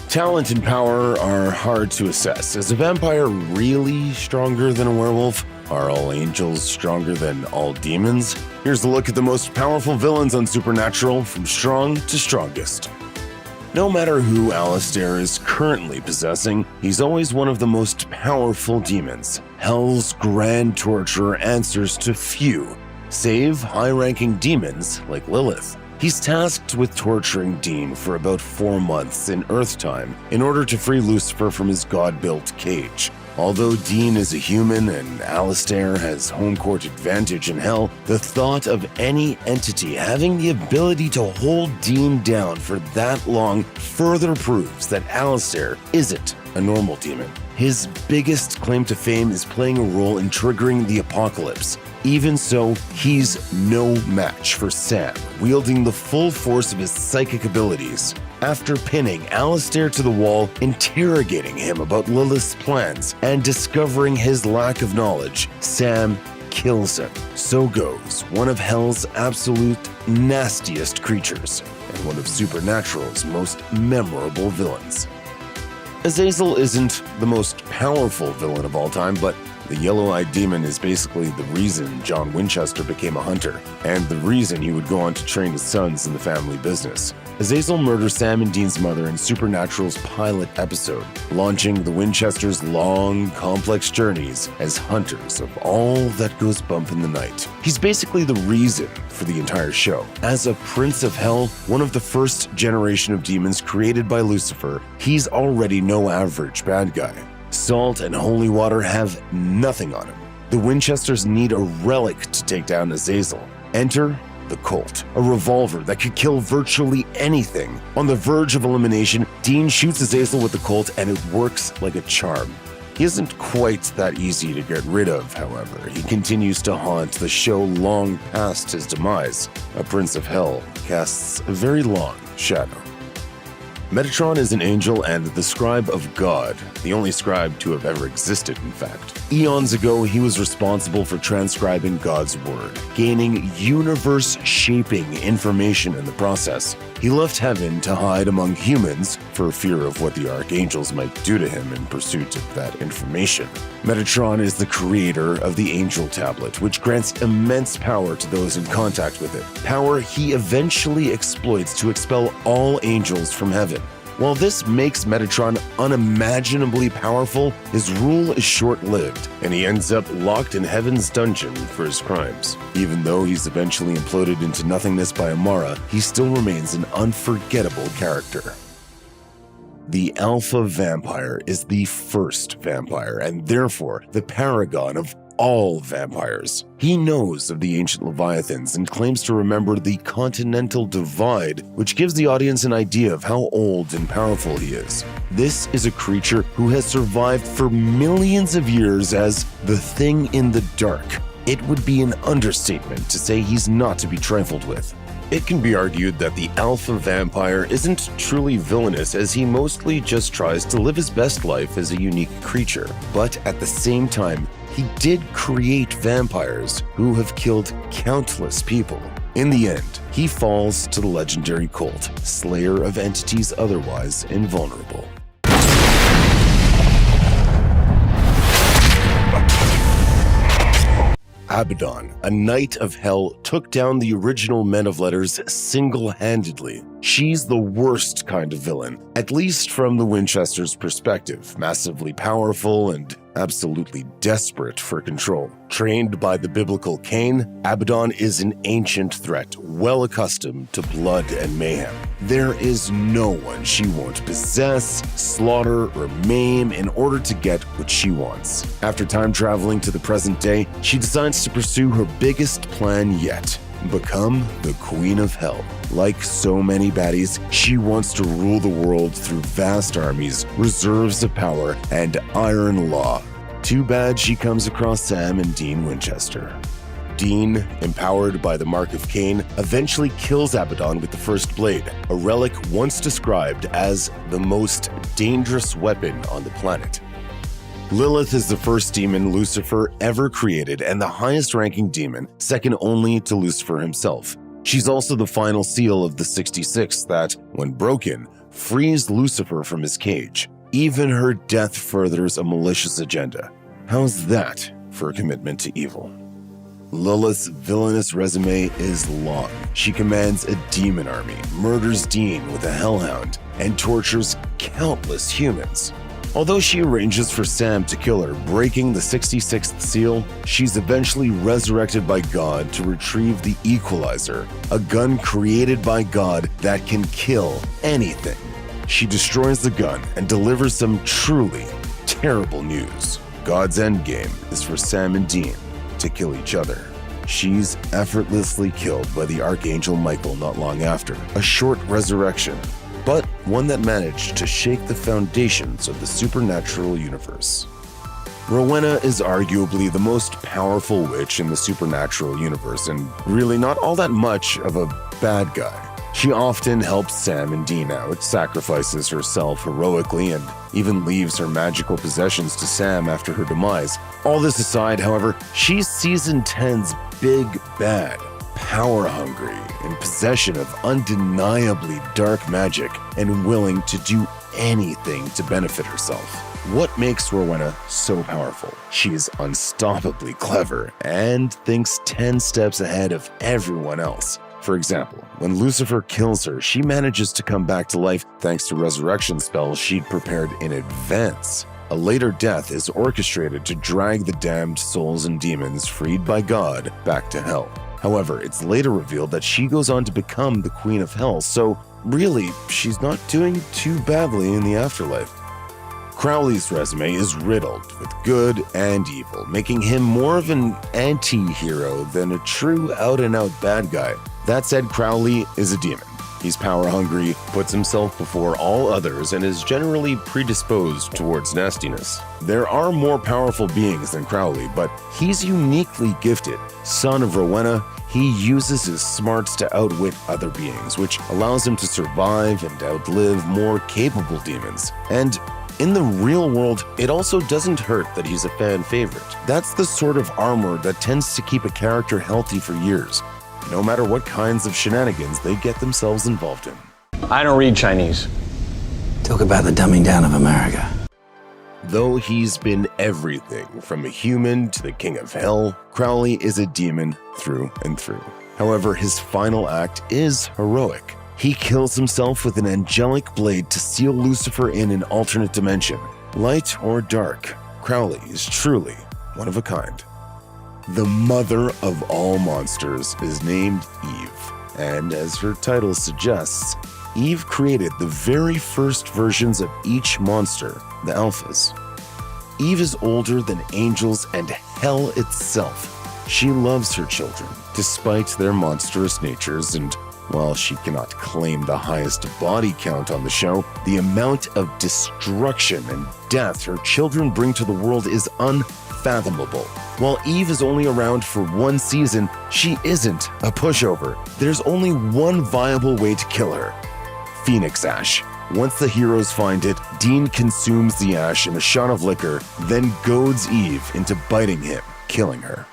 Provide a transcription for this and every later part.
Talent and power are hard to assess. Is a vampire really stronger than a werewolf? Are all angels stronger than all demons? Here's a look at the most powerful villains on Supernatural, from strong to strongest. No matter who Alistair is currently possessing, he's always one of the most powerful demons. Hell's grand torturer answers to few, save high-ranking demons like Lilith. He's tasked with torturing Dean for about 4 months in Earth time in order to free Lucifer from his god-built cage. Although Dean is a human and Alistair has home court advantage in Hell, the thought of any entity having the ability to hold Dean down for that long further proves that Alistair isn't a normal demon. His biggest claim to fame is playing a role in triggering the apocalypse. Even so, he's no match for Sam, wielding the full force of his psychic abilities. After pinning Alistair to the wall, interrogating him about Lilith's plans, and discovering his lack of knowledge, Sam kills him. So goes one of Hell's absolute nastiest creatures, and one of Supernatural's most memorable villains. Azazel isn't the most powerful villain of all time, but the yellow-eyed demon is basically the reason John Winchester became a hunter, and the reason he would go on to train his sons in the family business. Azazel murders Sam and Dean's mother in Supernatural's pilot episode, launching the Winchesters' long, complex journeys as hunters of all that goes bump in the night. He's basically the reason for the entire show. As a Prince of Hell, one of the first generation of demons created by Lucifer, he's already no average bad guy. Salt and holy water have nothing on him. The Winchesters need a relic to take down Azazel. Enter the Colt, a revolver that could kill virtually anything. On the verge of elimination, Dean shoots Azazel with the Colt and it works like a charm. He isn't quite that easy to get rid of, however. He continues to haunt the show long past his demise. A Prince of Hell casts a very long shadow. Metatron is an angel and the scribe of God, the only scribe to have ever existed, in fact. Eons ago, he was responsible for transcribing God's word, gaining universe-shaping information in the process. He left heaven to hide among humans for fear of what the archangels might do to him in pursuit of that information. Metatron is the creator of the Angel Tablet, which grants immense power to those in contact with it. Power he eventually exploits to expel all angels from heaven. While this makes Metatron unimaginably powerful, his rule is short-lived, and he ends up locked in Heaven's dungeon for his crimes. Even though he's eventually imploded into nothingness by Amara, he still remains an unforgettable character. The Alpha Vampire is the first vampire, and therefore the paragon of all vampires. He knows of the ancient Leviathans and claims to remember the Continental Divide, which gives the audience an idea of how old and powerful he is. This is a creature who has survived for millions of years as the Thing in the Dark. It would be an understatement to say he's not to be trifled with. It can be argued that the Alpha Vampire isn't truly villainous, as he mostly just tries to live his best life as a unique creature. But at the same time, he did create vampires who have killed countless people. In the end, he falls to the legendary Colt, slayer of entities otherwise invulnerable. Abaddon, a Knight of Hell, took down the original Men of Letters single-handedly. She's the worst kind of villain, at least from the Winchesters' perspective, massively powerful and absolutely desperate for control. Trained by the biblical Cain, Abaddon is an ancient threat, well accustomed to blood and mayhem. There is no one she won't possess, slaughter, or maim in order to get what she wants. After time traveling to the present day, she decides to pursue her biggest plan yet: become the Queen of Hell. Like so many baddies, she wants to rule the world through vast armies, reserves of power, and iron law. Too bad she comes across Sam and Dean Winchester. Dean, empowered by the Mark of Cain, eventually kills Abaddon with the First Blade, a relic once described as the most dangerous weapon on the planet. Lilith is the first demon Lucifer ever created and the highest-ranking demon, second only to Lucifer himself. She's also the final seal of the 66 that, when broken, frees Lucifer from his cage. Even her death furthers a malicious agenda. How's that for a commitment to evil? Lilith's villainous resume is long. She commands a demon army, murders Dean with a hellhound, and tortures countless humans. Although she arranges for Sam to kill her, breaking the 66th seal, she's eventually resurrected by God to retrieve the Equalizer, a gun created by God that can kill anything. She destroys the gun and delivers some truly terrible news. God's endgame is for Sam and Dean to kill each other. She's effortlessly killed by the Archangel Michael not long after, a short resurrection, but one that managed to shake the foundations of the supernatural universe. Rowena is arguably the most powerful witch in the supernatural universe and really not all that much of a bad guy. She often helps Sam and Dean out, sacrifices herself heroically, and even leaves her magical possessions to Sam after her demise. All this aside, however, she's Season 10's big bad, power-hungry, in possession of undeniably dark magic, and willing to do anything to benefit herself. What makes Rowena so powerful? She's unstoppably clever and thinks 10 steps ahead of everyone else. For example, when Lucifer kills her, she manages to come back to life thanks to resurrection spells she'd prepared in advance. A later death is orchestrated to drag the damned souls and demons freed by God back to hell. However, it's later revealed that she goes on to become the Queen of Hell, so really, she's not doing too badly in the afterlife. Crowley's resume is riddled with good and evil, making him more of an anti-hero than a true out-and-out bad guy. That said, Crowley is a demon. He's power-hungry, puts himself before all others, and is generally predisposed towards nastiness. There are more powerful beings than Crowley, but he's uniquely gifted. Son of Rowena, he uses his smarts to outwit other beings, which allows him to survive and outlive more capable demons. And in the real world, it also doesn't hurt that he's a fan favorite. That's the sort of armor that tends to keep a character healthy for years, no matter what kinds of shenanigans they get themselves involved in. I don't read Chinese. Talk about the dumbing down of America. Though he's been everything from a human to the king of hell, Crowley is a demon through and through. However, his final act is heroic. He kills himself with an angelic blade to seal Lucifer in an alternate dimension. Light or dark, Crowley is truly one of a kind. The mother of all monsters is named Eve, and as her title suggests, Eve created the very first versions of each monster, the Alphas. Eve is older than angels and hell itself. She loves her children, despite their monstrous natures, and while she cannot claim the highest body count on the show, the amount of destruction and death her children bring to the world is unfathomable. While Eve is only around for one season, she isn't a pushover. There's only one viable way to kill her: Phoenix Ash. Once the heroes find it, Dean consumes the ash in a shot of liquor, then goads Eve into biting him, killing her.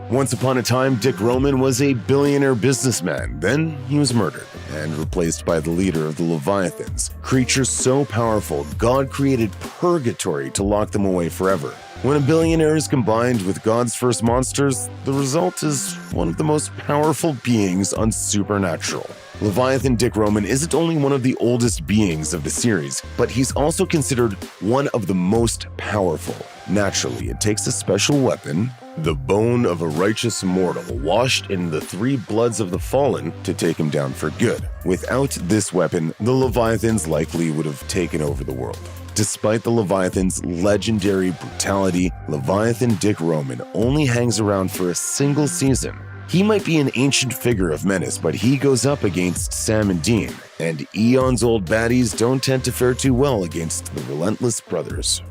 Once upon a time, Dick Roman was a billionaire businessman. Then he was murdered and replaced by the leader of the Leviathans, creatures so powerful God created purgatory to lock them away forever. When a billionaire is combined with God's first monsters, the result is one of the most powerful beings on Supernatural. Leviathan Dick Roman isn't only one of the oldest beings of the series, but he's also considered one of the most powerful. Naturally, it takes a special weapon, the bone of a righteous mortal washed in the 3 bloods of the fallen, to take him down for good. Without this weapon, the Leviathans likely would have taken over the world. Despite the Leviathan's legendary brutality, Leviathan Dick Roman only hangs around for a single season. He might be an ancient figure of menace, but he goes up against Sam and Dean, and eons old baddies don't tend to fare too well against the relentless brothers.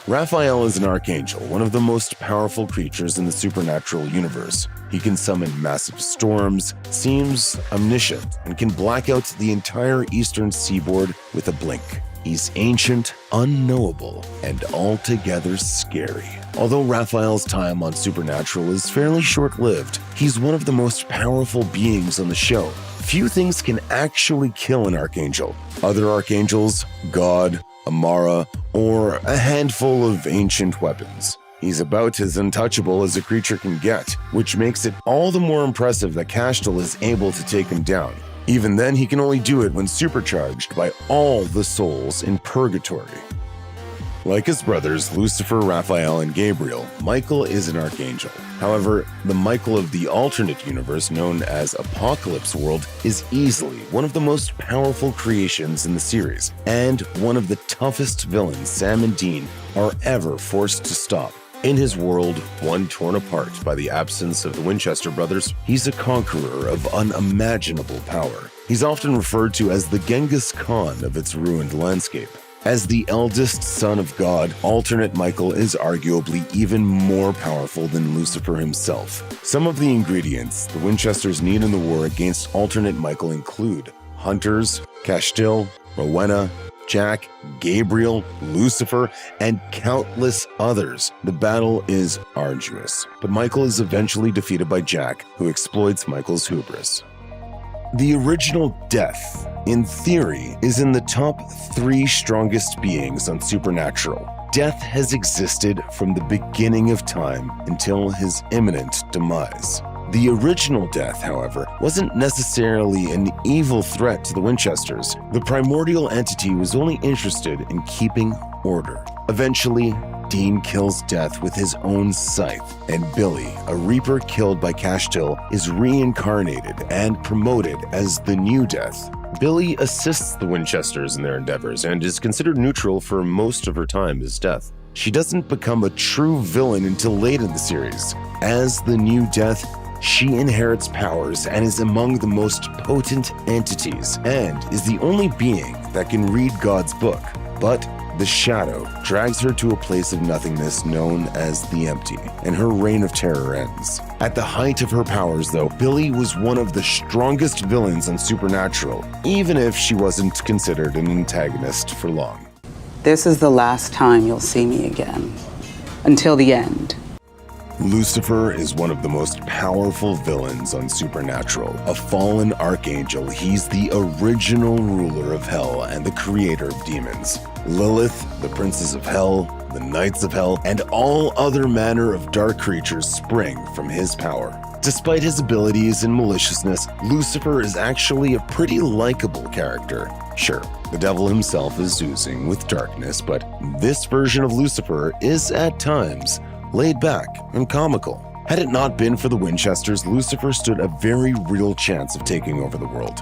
Raphael is an archangel, one of the most powerful creatures in the supernatural universe. He can summon massive storms, seems omniscient, and can black out the entire eastern seaboard with a blink. He's ancient, unknowable, and altogether scary. Although Raphael's time on Supernatural is fairly short-lived, he's one of the most powerful beings on the show. Few things can actually kill an archangel. other archangels, God, Amara, or a handful of ancient weapons. He's about as untouchable as a creature can get, which makes it all the more impressive that Kashtil is able to take him down. Even then, he can only do it when supercharged by all the souls in Purgatory. Like his brothers Lucifer, Raphael, and Gabriel, Michael is an archangel. However, the Michael of the alternate universe known as Apocalypse World is easily one of the most powerful creations in the series, and one of the toughest villains Sam and Dean are ever forced to stop. In his world, one torn apart by the absence of the Winchester brothers, he's a conqueror of unimaginable power. He's often referred to as the Genghis Khan of its ruined landscape. As the eldest son of God, alternate Michael is arguably even more powerful than Lucifer himself. Some of the ingredients the Winchesters need in the war against alternate Michael include Hunters, Kashtil, Rowena, Jack, Gabriel, Lucifer, and countless others. The battle is arduous, but Michael is eventually defeated by Jack, who exploits Michael's hubris. The original Death, in theory, is in the top 3 strongest beings on Supernatural. Death has existed from the beginning of time until his imminent demise. The original Death, however, wasn't necessarily an evil threat to the Winchesters. The primordial entity was only interested in keeping order. Eventually, Dean kills Death with his own scythe, and Billy, a Reaper killed by Kashtil, is reincarnated and promoted as the new Death. Billy assists the Winchesters in their endeavors and is considered neutral for most of her time as Death. She doesn't become a true villain until late in the series. As the new Death, she inherits powers and is among the most potent entities, and is the only being that can read God's book. But the Shadow drags her to a place of nothingness known as the Empty, and her reign of terror ends. At the height of her powers, though, Billy was one of the strongest villains on Supernatural, even if she wasn't considered an antagonist for long. This is the last time you'll see me again. Until the end. Lucifer is one of the most powerful villains on Supernatural. A fallen archangel, he's the original ruler of hell and the creator of demons. Lilith, the princes of hell, the knights of hell, and all other manner of dark creatures spring from his power. Despite his abilities and maliciousness, Lucifer is actually a pretty likable character. Sure, the devil himself is oozing with darkness, but this version of Lucifer is at times laid back and comical. Had it not been for the Winchesters, Lucifer stood a very real chance of taking over the world.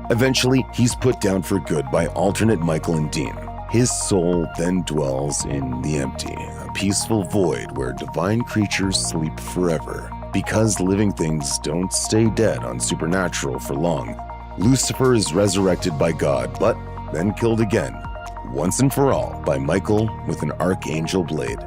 Eventually, he's put down for good by alternate Michael and Dean. His soul then dwells in the Empty, a peaceful void where divine creatures sleep forever. Because living things don't stay dead on Supernatural for long, Lucifer is resurrected by God, but then killed again, once and for all, by Michael with an archangel blade.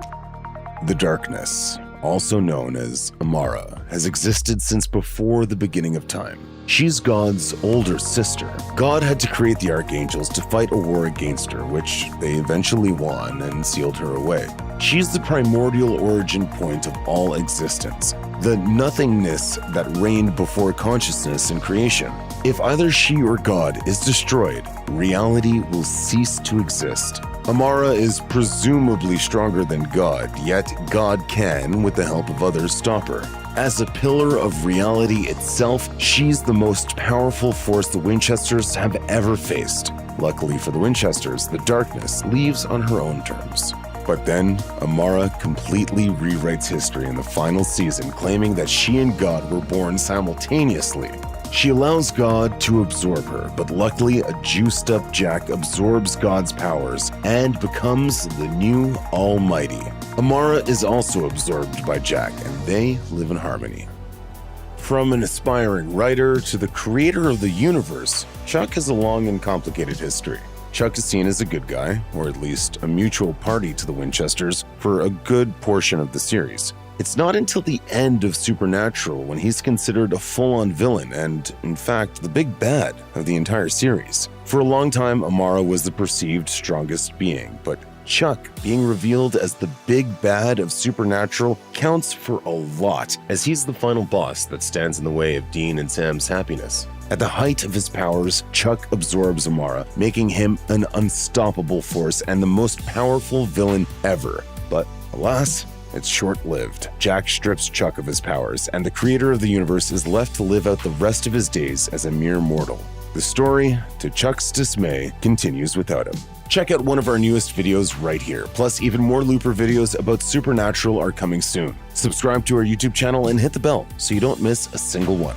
The Darkness, also known as Amara, has existed since before the beginning of time. She's God's older sister. God had to create the archangels to fight a war against her, which they eventually won and sealed her away. She's the primordial origin point of all existence, the nothingness that reigned before consciousness and creation. If either she or God is destroyed, reality will cease to exist. Amara is presumably stronger than God, yet God can, with the help of others, stop her. As a pillar of reality itself, she's the most powerful force the Winchesters have ever faced. Luckily for the Winchesters, the Darkness leaves on her own terms. But then, Amara completely rewrites history in the final season, claiming that she and God were born simultaneously. She allows God to absorb her, but luckily a juiced-up Jack absorbs God's powers and becomes the new Almighty. Amara is also absorbed by Jack, and they live in harmony. From an aspiring writer to the creator of the universe, Chuck has a long and complicated history. Chuck is seen as a good guy, or at least a mutual party to the Winchesters, for a good portion of the series. It's not until the end of Supernatural when he's considered a full-on villain and, in fact, the big bad of the entire series. For a long time, Amara was the perceived strongest being, but Chuck being revealed as the big bad of Supernatural counts for a lot, as he's the final boss that stands in the way of Dean and Sam's happiness. At the height of his powers, Chuck absorbs Amara, making him an unstoppable force and the most powerful villain ever. But alas, it's short-lived. Jack strips Chuck of his powers, and the creator of the universe is left to live out the rest of his days as a mere mortal. The story, to Chuck's dismay, continues without him. Check out one of our newest videos right here. Plus, even more Looper videos about Supernatural are coming soon. Subscribe to our YouTube channel and hit the bell so you don't miss a single one.